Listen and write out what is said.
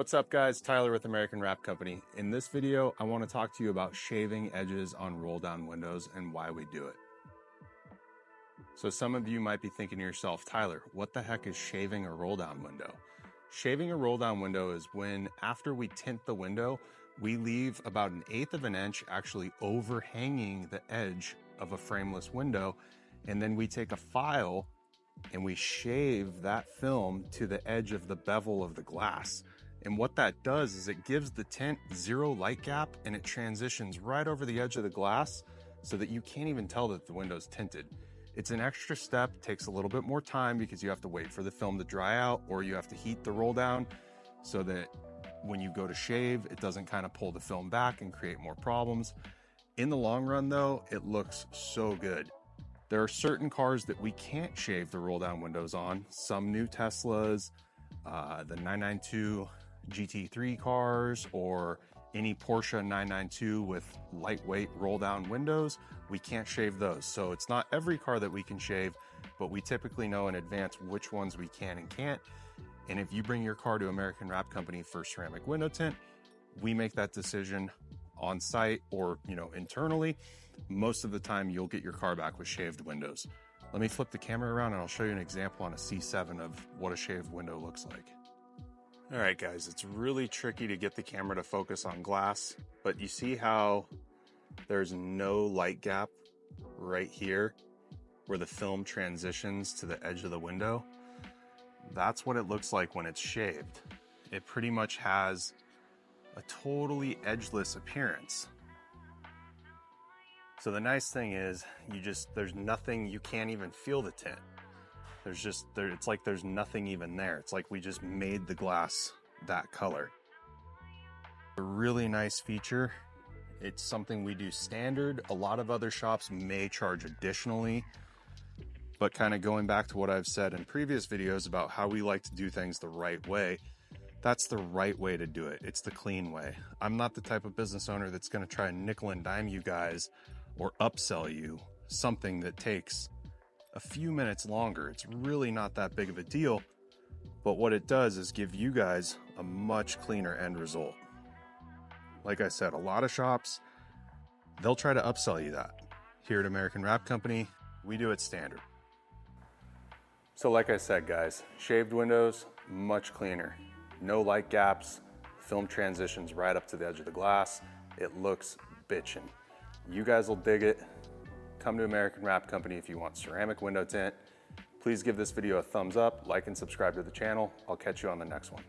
What's up guys, Tyler with American Wrap Company. In this video, I want to talk to you about shaving edges on roll down windows and why we do it. So some of you might be thinking to yourself, Tyler, what the heck is shaving a roll down window? Shaving a roll down window is when after we tint the window, we leave about 1/8 of an inch actually overhanging the edge of a frameless window. And then we take a file and we shave that film to the edge of the bevel of the glass. And what that does is it gives the tint zero light gap and it transitions right over the edge of the glass so that you can't even tell that the window's tinted. It's an extra step, takes a little bit more time because you have to wait for the film to dry out or you have to heat the roll down so that when you go to shave, it doesn't kind of pull the film back and create more problems. In the long run though, it looks so good. There are certain cars that we can't shave the roll down windows on. Some new Teslas, the 992 GT3 cars, or any Porsche 992 with lightweight roll down windows, we can't shave those. So it's not every car that we can shave, but we typically know in advance which ones we can and can't. And if you bring your car to American Wrap Company for ceramic window tint, we make that decision on site or, internally. Most of the time you'll get your car back with shaved windows. Let me flip the camera around and I'll show you an example on a C7 of what a shaved window looks like. All right guys, it's really tricky to get the camera to focus on glass, but you see how there's no light gap right here where the film transitions to the edge of the window? That's what it looks like when it's shaved. It pretty much has a totally edgeless appearance. So the nice thing is there's nothing, you can't even feel the tint. It's like there's nothing even there. It's like we just made the glass that color. A really nice feature. It's something we do standard. A lot of other shops may charge additionally, but kind of going back to what I've said in previous videos about how we like to do things the right way, that's the right way to do it. It's the clean way. I'm not the type of business owner that's going to try and nickel and dime you guys or upsell you something that takes a few minutes longer. It's really not that big of a deal, but what it does is give you guys a much cleaner end result. Like I said, a lot of shops, they'll try to upsell you that. Here at American Wrap Company, we do it standard. So like I said, guys, shaved windows, much cleaner. No light gaps, film transitions right up to the edge of the glass. It looks bitchin'. You guys will dig it. Come to American Wrap Company if you want ceramic window tint. Please give this video a thumbs up, like and subscribe to the channel. I'll catch you on the next one.